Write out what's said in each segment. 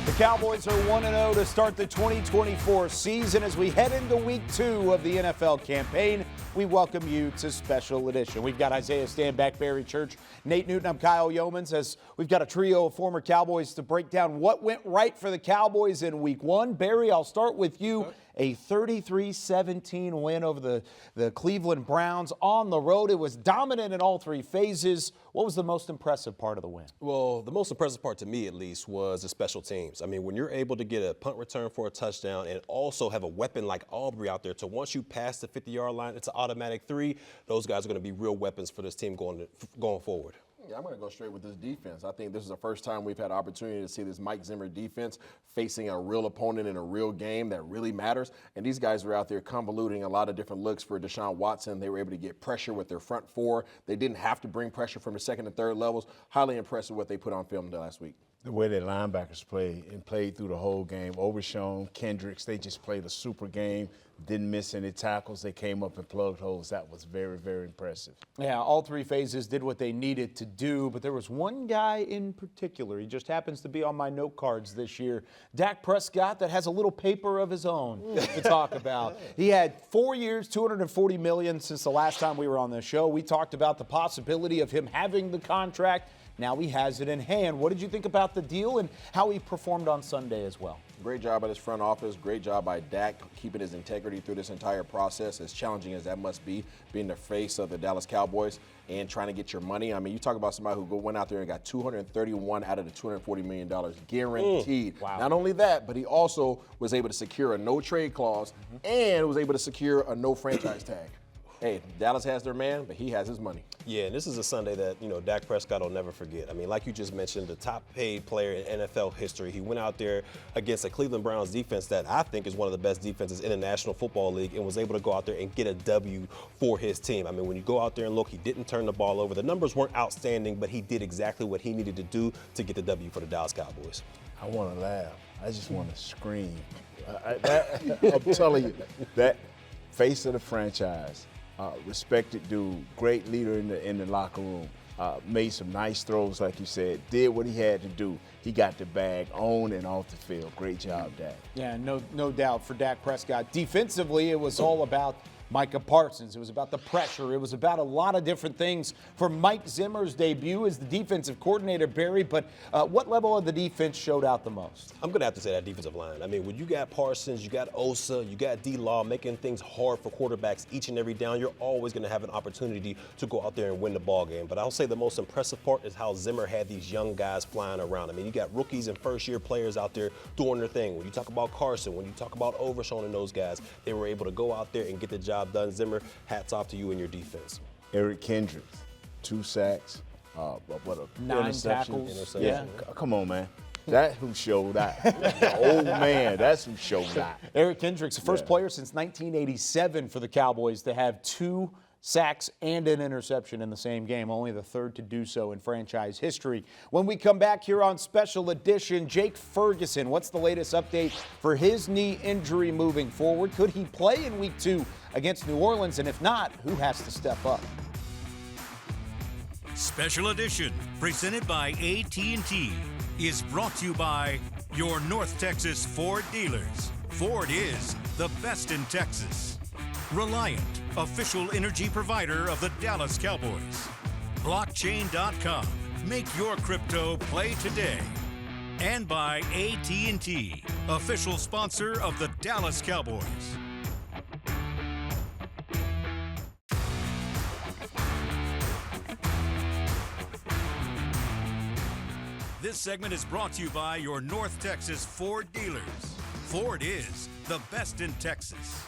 The Cowboys are 1-0 to start the 2024 season. As we head into week 2 of the NFL campaign, we welcome you to Special Edition. We've got Isaiah Stanback, Barry Church, Nate Newton. I'm Kyle Yeomans, as we've got a trio of former Cowboys to break down what went right for the Cowboys in week 1. Barry, I'll start with you. A 33-17 win over the Cleveland Browns on the road. It was dominant in all 3 phases. What was the most impressive part of the win? Well, the most impressive part to me, at least, was the special teams. I mean, when you're able to get a punt return for a touchdown and also have a weapon like Aubrey out there, to once you pass the 50-yard line, it's an automatic 3. Those guys are going to be real weapons for this team going forward. Yeah, I'm going to go straight with this defense. I think this is the first time we've had an opportunity to see this Mike Zimmer defense facing a real opponent in a real game that really matters. And these guys were out there convoluting a lot of different looks for Deshaun Watson. They were able to get pressure with their front 4. They didn't have to bring pressure from the second and third levels. Highly impressed with what they put on film last week. The way their linebackers played through the whole game. Overshown, Kendricks, they just played a super game. Didn't miss any tackles. They came up and plugged holes. That was very, very impressive. Yeah, all 3 phases did what they needed to do, but there was one guy in particular. He just happens to be on my note cards this year. Dak Prescott, that has a little paper of his own to talk about. He had 4 years, $240 million since the last time we were on the show. We talked about the possibility of him having the contract. Now he has it in hand. What did you think about the deal and how he performed on Sunday as well? Great job by his front office. Great job by Dak keeping his integrity through this entire process, as challenging as that must be, being the face of the Dallas Cowboys and trying to get your money. I mean, you talk about somebody who went out there and got $231 out of the $240 million guaranteed. Wow. Not only that, but he also was able to secure a no-trade clause and was able to secure a no-franchise tag. Hey, Dallas has their man, but he has his money. Yeah, and this is a Sunday that, Dak Prescott will never forget. I mean, like you just mentioned, the top paid player in NFL history. He went out there against a Cleveland Browns defense that I think is one of the best defenses in the National Football League, and was able to go out there and get a W for his team. I mean, when you go out there and look, he didn't turn the ball over. The numbers weren't outstanding, but he did exactly what he needed to do to get the W for the Dallas Cowboys. I want to laugh. I just want to scream. I'm telling you, that face of the franchise. Respected dude, great leader in the locker room, made some nice throws, like you said, did what he had to do. He got the bag on and off the field. Great job, Dak. Yeah, no doubt for Dak Prescott. Defensively, it was all about Micah Parsons. It was about the pressure. It was about a lot of different things for Mike Zimmer's debut as the defensive coordinator, Barry. But what level of the defense showed out the most? I'm going to have to say that defensive line. I mean, when you got Parsons, you got Osa, you got D-Law making things hard for quarterbacks each and every down, you're always going to have an opportunity to go out there and win the ball game. But I'll say the most impressive part is how Zimmer had these young guys flying around. I mean, you got rookies and first-year players out there doing their thing. When you talk about Carson, when you talk about Overshown and those guys, they were able to go out there and get the job done. Zimmer, hats off to you and your defense. Eric Kendricks, 2 sacks, 9 tackles. Yeah, come on, man. That's who showed out. The old man, that's who showed out. Eric Kendricks, the first player since 1987 for the Cowboys to have 2 sacks and an interception in the same game, only the 3rd to do so in franchise history. When we come back here on Special Edition, Jake Ferguson, what's the latest update for his knee injury moving forward? Could he play in week 2 against New Orleans? And if not, who has to step up? Special Edition, presented by AT&T, is brought to you by your North Texas Ford dealers. Ford is the best in Texas. Reliant, official energy provider of the Dallas Cowboys. Blockchain.com. Make your crypto play today. And by AT&T, official sponsor of the Dallas Cowboys. This segment is brought to you by your North Texas Ford dealers. Ford is the best in Texas.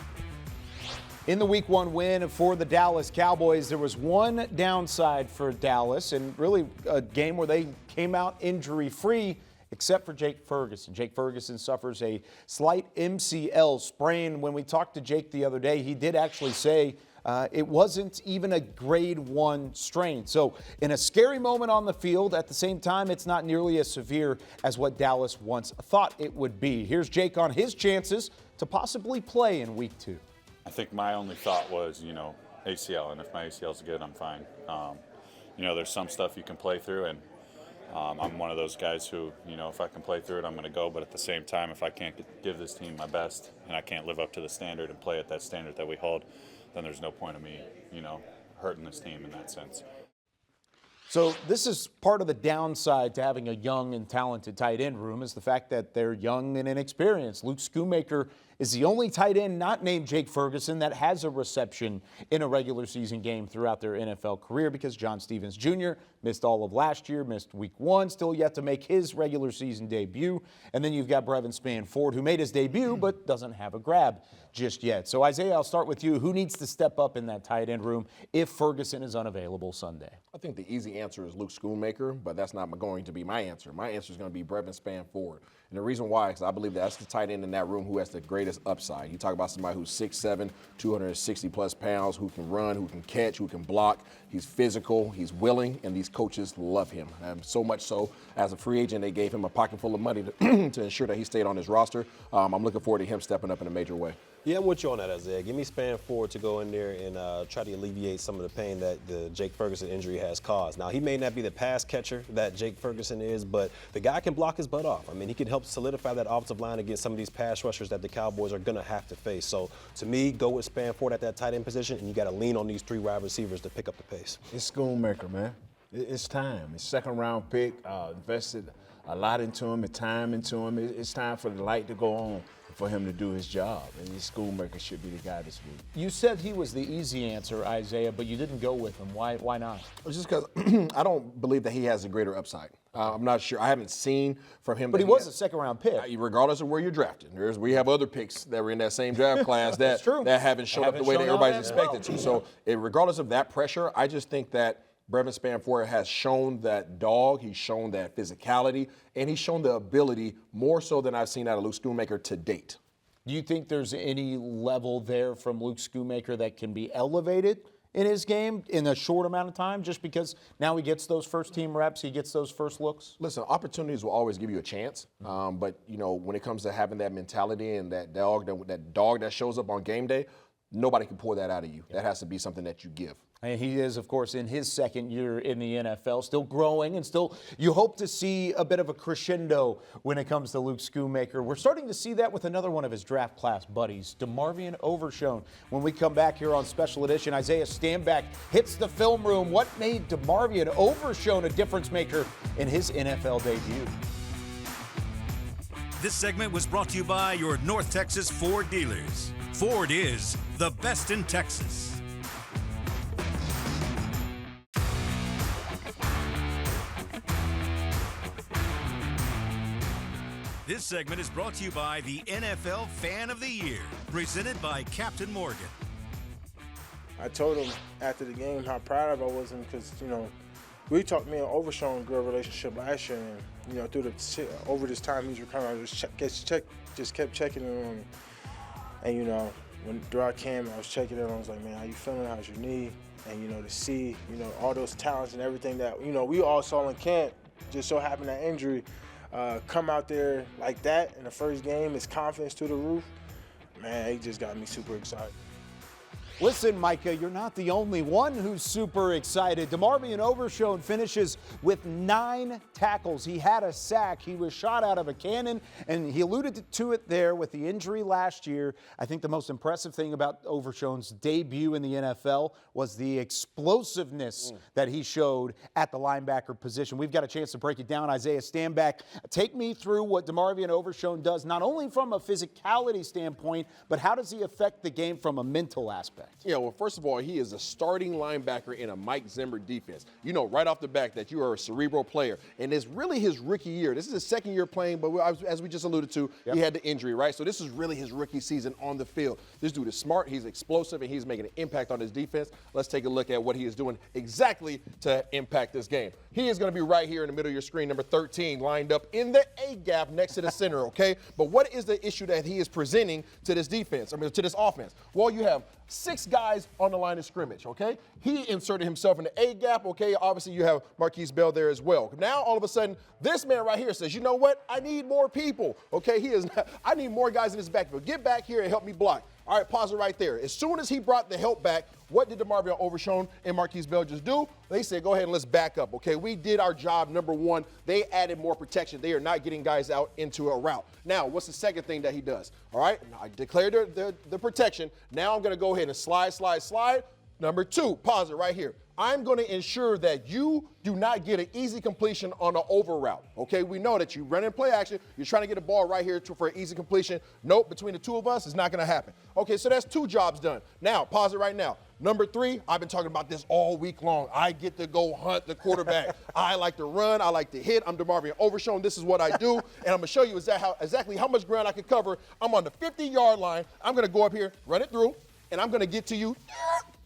In the Week 1 win for the Dallas Cowboys, there was one downside for Dallas, and really a game where they came out injury-free, except for Jake Ferguson. Jake Ferguson suffers a slight MCL sprain. When we talked to Jake the other day, he did actually say it wasn't even a grade 1 strain. So in a scary moment on the field, at the same time, it's not nearly as severe as what Dallas once thought it would be. Here's Jake on his chances to possibly play in Week 2. I think my only thought was, ACL, and if my ACL is good, I'm fine. There's some stuff you can play through, and I'm one of those guys who, if I can play through it, I'm going to go. But at the same time, if I can't give this team my best and I can't live up to the standard and play at that standard that we hold, then there's no point of me, hurting this team in that sense. So this is part of the downside to having a young and talented tight end room is the fact that they're young and inexperienced. Luke Schoonmaker is the only tight end not named Jake Ferguson that has a reception in a regular season game throughout their NFL career because John Stevens Jr. missed all of last year, missed week 1, still yet to make his regular season debut. And then you've got Brevin Spann-Ford, who made his debut but doesn't have a grab just yet. So, Isaiah, I'll start with you. Who needs to step up in that tight end room if Ferguson is unavailable Sunday? I think the easy answer is Luke Schoonmaker, but that's not going to be my answer. My answer is going to be Brevin Spann-Ford. And the reason why is I believe that's the tight end in that room who has the greatest upside. You talk about somebody who's 6'7", 260-plus pounds, who can run, who can catch, who can block. He's physical, he's willing, and these coaches love him. So much so, as a free agent, they gave him a pocket full of money to ensure that he stayed on his roster. I'm looking forward to him stepping up in a major way. Yeah, I'm with you on that, Isaiah. Give me Spann-Ford to go in there and try to alleviate some of the pain that the Jake Ferguson injury has caused. Now, he may not be the pass catcher that Jake Ferguson is, but the guy can block his butt off. I mean, he can help solidify that offensive line against some of these pass rushers that the Cowboys are going to have to face. So, to me, go with Spann-Ford at that tight end position, and you got to lean on these 3 wide receivers to pick up the pace. It's Schoonmaker, man. It's time. It's second-round pick. Invested a lot into him, and time into him. It's time for the light to go on for him to do his job, and this Schoonmaker should be the guy this week. You said he was the easy answer, Isaiah, but you didn't go with him. Why not? It's just because I don't believe that he has a greater upside. I'm not sure. I haven't seen from him. But he was a second-round pick. Regardless of where you're drafted. We have other picks that were in that same draft class that haven't shown up the way that everybody's expected to. So regardless of that pressure, I just think that Brevin Spann-Ford has shown that dog, he's shown that physicality, and he's shown the ability more so than I've seen out of Luke Schoonmaker to date. Do you think there's any level there from Luke Schoonmaker that can be elevated in his game in a short amount of time just because now he gets those first-team reps, he gets those first looks? Listen, opportunities will always give you a chance, but, when it comes to having that mentality and that dog that shows up on game day, nobody can pour that out of you. That has to be something that you give. And he is, of course, in his second year in the NFL, still growing and still you hope to see a bit of a crescendo when it comes to Luke Schoonmaker. We're starting to see that with another one of his draft class buddies, DeMarvion Overshown. When we come back here on Special Edition, Isaiah Stanback hits the film room. What made DeMarvion Overshown a difference maker in his NFL debut? This segment was brought to you by your North Texas Ford dealers. Ford is the best in Texas. This segment is brought to you by the NFL Fan of the Year, presented by Captain Morgan. I told him after the game how proud of I was because, we talked me and Overshown good relationship last year, and, over this time he's recovering, I just kept checking in on me. And, when throughout camp, I was checking in, I was like, man, how you feeling? How's your knee? And, to see, all those talents and everything that, we all saw in camp, just so happened that injury, come out there like that in the first game, his confidence to the roof, man, it just got me super excited. Listen, Micah, you're not the only one who's super excited. DeMarvion Overshown finishes with 9 tackles. He had a sack. He was shot out of a cannon, and he alluded to it there with the injury last year. I think the most impressive thing about Overshown's debut in the NFL was the explosiveness that he showed at the linebacker position. We've got a chance to break it down. Isaiah Stanback, take me through what DeMarvion Overshown does, not only from a physicality standpoint, but how does he affect the game from a mental aspect? Yeah, well, first of all, he is a starting linebacker in a Mike Zimmer defense. You know right off the back that you are a cerebral player. And it's really his rookie year. This is his second year playing, but as we just alluded to, he had the injury, right? So this is really his rookie season on the field. This dude is smart, he's explosive, and he's making an impact on his defense. Let's take a look at what he is doing exactly to impact this game. He is going to be right here in the middle of your screen, number 13, lined up in the A-gap next to the center, okay? But what is the issue that he is presenting to this defense, to this offense? Well, you have 6 guys on the line of scrimmage, okay? He inserted himself in the A-gap, okay? Obviously, you have Marquise Bell there as well. Now, all of a sudden, this man right here says, you know what? I need more people, okay? I need more guys in this backfield. Get back here and help me block. All right, pause it right there. As soon as he brought the help back, what did DeMarvion Overshown and Marquise Bell just do? They said, go ahead and let's back up, okay? We did our job, number one. They added more protection. They are not getting guys out into a route. Now, what's the second thing that he does? All right, I declared the protection. Now I'm going to go ahead and slide. Number two, pause it right here. I'm going to ensure that you do not get an easy completion on an over route. Okay, we know that you run in play action. You're trying to get a ball right here for an easy completion. Nope, between the two of us, it's not going to happen. Okay, so that's 2 jobs done. Now, pause it right now. Number 3, I've been talking about this all week long. I get to go hunt the quarterback. I like to run. I like to hit. I'm DeMarvion Overshown. This is what I do. And I'm going to show you exactly how much ground I can cover. I'm on the 50-yard line. I'm going to go up here, run it through, and I'm going to get to you.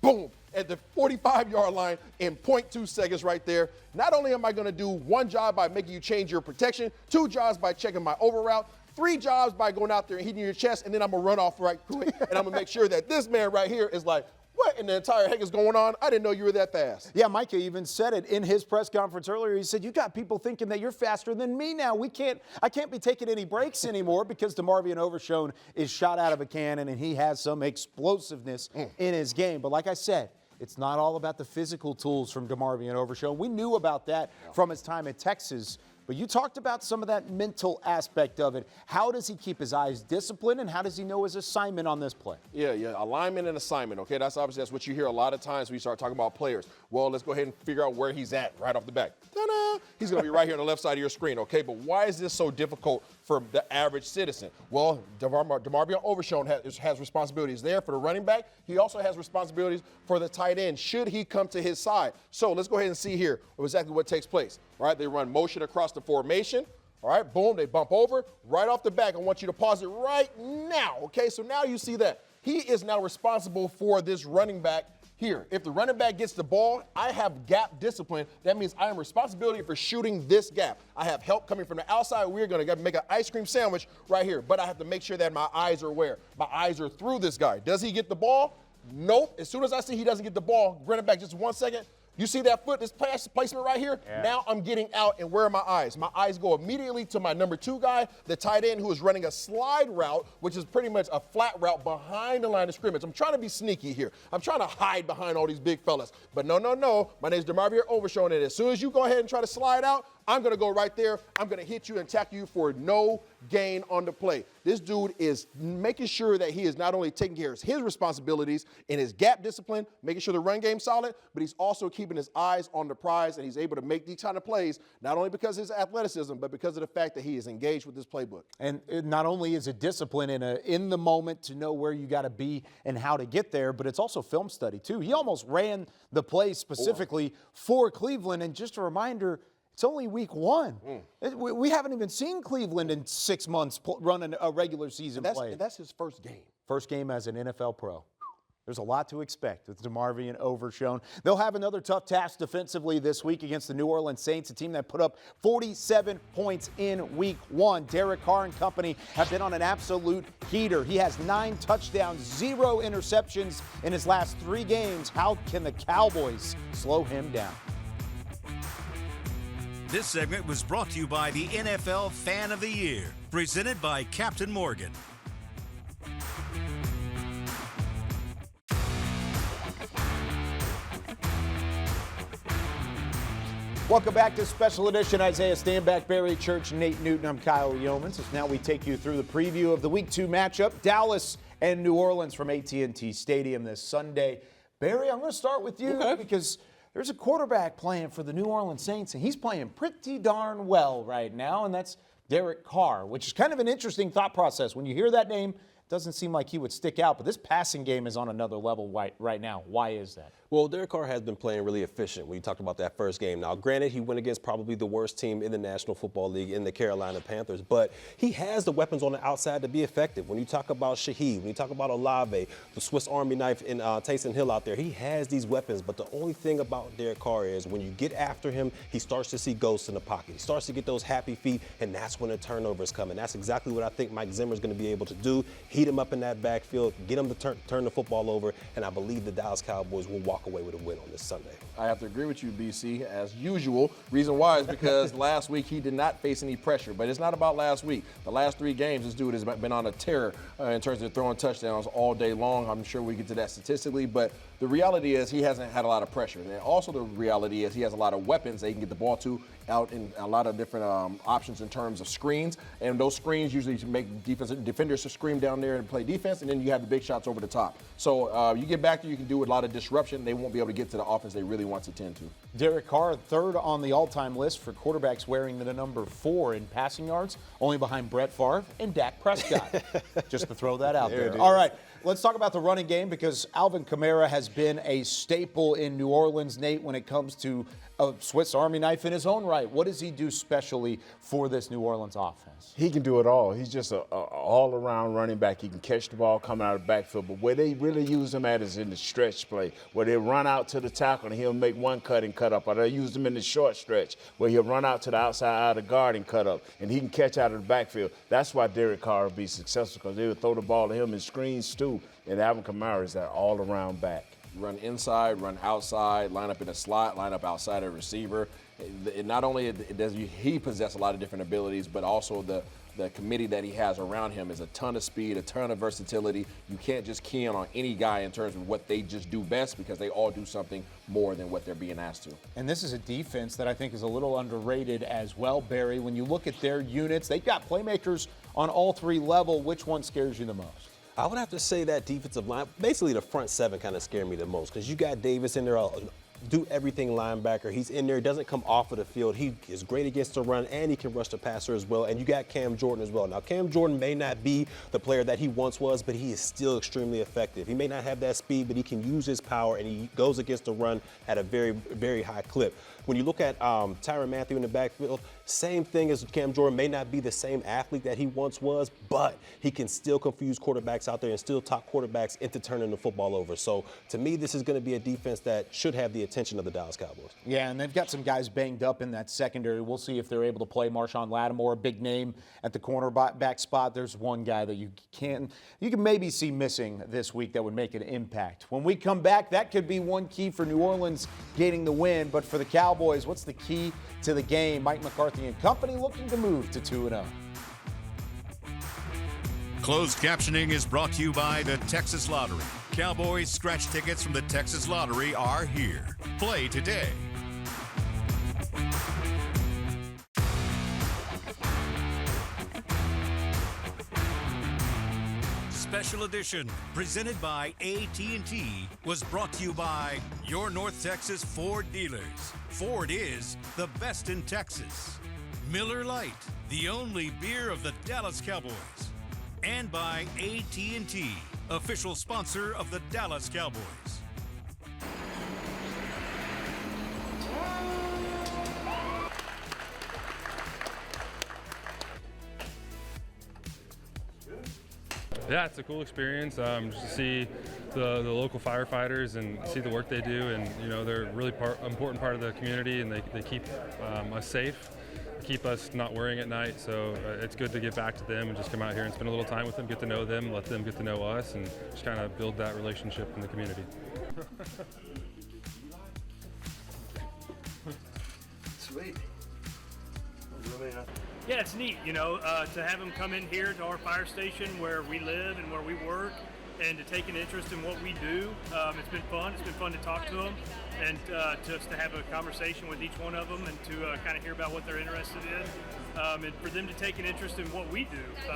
Boom. At the 45-yard line in 0.2 seconds right there. Not only am I going to do 1 job by making you change your protection, 2 jobs by checking my over route, 3 jobs by going out there and hitting your chest, and then I'm going to run off right quick. And I'm going to make sure that this man right here is like, what in the entire heck is going on? I didn't know you were that fast. Yeah, Micah even said it in his press conference earlier. He said, you got people thinking that you're faster than me now. I can't be taking any breaks anymore because DeMarvion Overshown is shot out of a cannon and he has some explosiveness in his game. But like I said, it's not all about the physical tools from DeMarvion Overshown. We knew about that from his time at Texas. But you talked about some of that mental aspect of it. How does he keep his eyes disciplined, and how does he know his assignment on this play? Yeah, alignment and assignment, okay? That's what you hear a lot of times when you start talking about players. Well, let's go ahead and figure out where he's at right off the bat. Ta-da! He's going to be right here on the left side of your screen, okay? But why is this so difficult for the average citizen? Well, DeMarvion Overshown has responsibilities there for the running back. He also has responsibilities for the tight end should he come to his side. So let's go ahead and see here exactly what takes place. All right, they run motion across the formation. All right, boom, they bump over. Right off the back, I want you to pause it right now, okay? So now you see that. He is now responsible for this running back here. If the running back gets the ball, I have gap discipline. That means I am responsibility for shooting this gap. I have help coming from the outside. We're going to make an ice cream sandwich right here. But I have to make sure that my eyes are where? My eyes are through this guy. Does he get the ball? Nope. As soon as I see he doesn't get the ball, running back just 1 second. You see that foot, this placement right here? Yeah. Now I'm getting out, and where are my eyes? My eyes go immediately to my number 2 guy, the tight end, who is running a slide route, which is pretty much a flat route behind the line of scrimmage. I'm trying to be sneaky here. I'm trying to hide behind all these big fellas. But no. My name's DeMarvion Overshown, and as soon as you go ahead and try to slide out, I'm going to go right there. I'm going to hit you and tackle you for no gain on the play. This dude is making sure that he is not only taking care of his responsibilities in his gap discipline, making sure the run game's solid, but he's also keeping his eyes on the prize, and he's able to make these kind of plays, not only because of his athleticism, but because of the fact that he is engaged with this playbook. And not only is it discipline in the moment to know where you got to be and how to get there, but it's also film study, too. He almost ran the play specifically for Cleveland, and just a reminder, it's only week 1. We haven't even seen Cleveland in 6 months running a regular season play. And that's his first game. First game as an NFL pro. There's a lot to expect with DeMarvion Overshown. They'll have another tough task defensively this week against the New Orleans Saints, a team that put up 47 points in week 1. Derek Carr and company have been on an absolute heater. He has 9 touchdowns, 0 interceptions in his last 3 games. How can the Cowboys slow him down? This segment was brought to you by the NFL Fan of the Year, presented by Captain Morgan. Welcome back to Special Edition Isaiah Standback, Barry Church, Nate Newton. I'm Kyle Yeomans. Now we take you through the preview of the Week 2 matchup, Dallas and New Orleans from AT&T Stadium this Sunday. Barry, I'm going to start with you because there's a quarterback playing for the New Orleans Saints, and he's playing pretty darn well right now, and that's Derek Carr, which is kind of an interesting thought process. When you hear that name, it doesn't seem like he would stick out, but this passing game is on another level right now. Why is that? Well, Derek Carr has been playing really efficient when you talked about that first game. Now, granted, he went against probably the worst team in the National Football League in the Carolina Panthers, but he has the weapons on the outside to be effective. When you talk about Shaheed, when you talk about Olave, the Swiss Army knife in Taysom Hill out there, he has these weapons, but the only thing about Derek Carr is when you get after him, he starts to see ghosts in the pocket. He starts to get those happy feet, and that's when the turnovers come, and that's exactly what I think Mike Zimmer's going to be able to do. heat him up in that backfield, get him to turn the football over, and I believe the Dallas Cowboys will walk away with a win on this Sunday. I have to agree with you, BC, as usual. Reason why is because last week he did not face any pressure, but it's not about last week. The last 3 games, this dude has been on a tear in terms of throwing touchdowns all day long. I'm sure we get to that statistically, but the reality is he hasn't had a lot of pressure. And also the reality is he has a lot of weapons that he can get the ball to out in a lot of different options in terms of screens. And those screens usually make defenders to scream down there and play defense, and then you have the big shots over the top. So you get back there, you can do a lot of disruption. They won't be able to get to the offense they really want to tend to. Derek Carr, 3rd on the all-time list for quarterbacks wearing the number 4 in passing yards, only behind Brett Favre and Dak Prescott. Just to throw that out there. All right, let's talk about the running game because Alvin Kamara has been a staple in New Orleans, Nate, when it comes to a Swiss Army knife in his own right. What does he do specially for this New Orleans offense? He can do it all. He's just an all-around running back. He can catch the ball coming out of the backfield. But where they really use him at is in the stretch play, where they run out to the tackle and he'll make one cut and cut up. Or they use him in the short stretch, where he'll run out to the outside of the guard and cut up. And he can catch out of the backfield. That's why Derek Carr will be successful, because they would throw the ball to him in screens too. And Alvin Kamara is that all-around back. Run inside, run outside, line up in a slot, line up outside a receiver. Not only does he possess a lot of different abilities, but also the committee that he has around him is a ton of speed, a ton of versatility. You can't just key in on any guy in terms of what they just do best, because they all do something more than what they're being asked to. And this is a defense that I think is a little underrated as well, Barry. When you look at their units, they've got playmakers on all 3 levels. Which one scares you the most? I would have to say that defensive line, basically the front 7 kind of scare me the most, because you got Davis in there, do everything linebacker. He's in there, doesn't come off of the field. He is great against the run, and he can rush the passer as well. And you got Cam Jordan as well. Now, Cam Jordan may not be the player that he once was, but he is still extremely effective. He may not have that speed, but he can use his power, and he goes against the run at a very, very high clip. When you look at Tyrann Mathieu in the backfield, same thing as Cam Jordan. May not be the same athlete that he once was, but he can still confuse quarterbacks out there and still talk quarterbacks into turning the football over. So to me, this is going to be a defense that should have the attention of the Dallas Cowboys. Yeah, and they've got some guys banged up in that secondary. We'll see if they're able to play. Marshawn Lattimore, a big name at the cornerback spot. There's one guy that you can maybe see missing this week that would make an impact. When we come back, that could be one key for New Orleans getting the win. But for the Cowboys, what's the key to the game? Mike McCarthy and company looking to move to 2-0. Closed captioning is brought to you by the Texas Lottery. Cowboys scratch tickets from the Texas Lottery are here. Play today. Special edition presented by AT&T was brought to you by your North Texas Ford dealers. Ford is the best in Texas. Miller Lite, the only beer of the Dallas Cowboys. And by AT&T, official sponsor of the Dallas Cowboys. Yeah, it's a cool experience just to see the local firefighters and see the work they do, and they're a really important part of the community, and they keep us safe, keep us not worrying at night. So it's good to get back to them and just come out here and spend a little time with them, get to know them, let them get to know us, and just kind of build that relationship in the community. Sweet. Yeah, it's neat, to have them come in here to our fire station where we live and where we work, and to take an interest in what we do. It's been fun. It's been fun to talk to them, and just to have a conversation with each one of them, and to kind of hear about what they're interested in, and for them to take an interest in what we do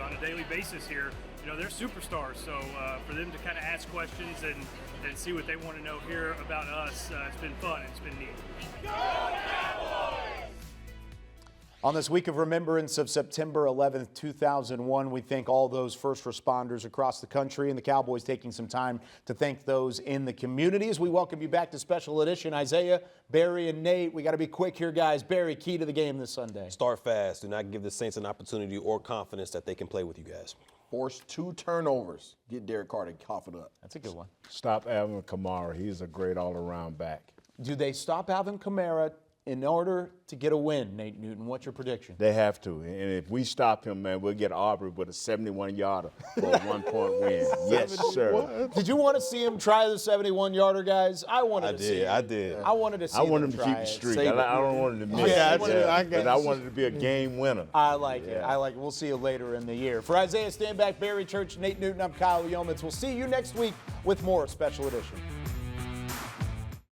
on a daily basis here. They're superstars, so for them to kind of ask questions and see what they want to know here about us, it's been fun. It's been neat. Go Cowboys! On this week of remembrance of September 11th, 2001, we thank all those first responders across the country, and the Cowboys taking some time to thank those in the community. As we welcome you back to Special Edition, Isaiah, Barry, and Nate. We got to be quick here, guys. Barry, key to the game this Sunday. Start fast. Do not give the Saints an opportunity or confidence that they can play with you guys. Force 2 turnovers. Get Derek Carr to cough it up. That's a good one. Stop Alvin Kamara. He's a great all-around back. Do they stop Alvin Kamara in order to get a win, Nate Newton, what's your prediction? They have to. And if we stop him, man, we'll get Aubrey with a 71-yarder for a 1-point win. Yes, sir. Did you want to see him try the 71-yarder, guys? I wanted to see it. I did. I wanted to see I want him to try keep the it. streak. Save it. I don't want him to miss. I got you. But I want it to be a game winner. I like it. I like it. We'll see you later in the year. For Isaiah Standback, Barry Church, Nate Newton, I'm Kyle Yeomans. We'll see you next week with more Special Edition.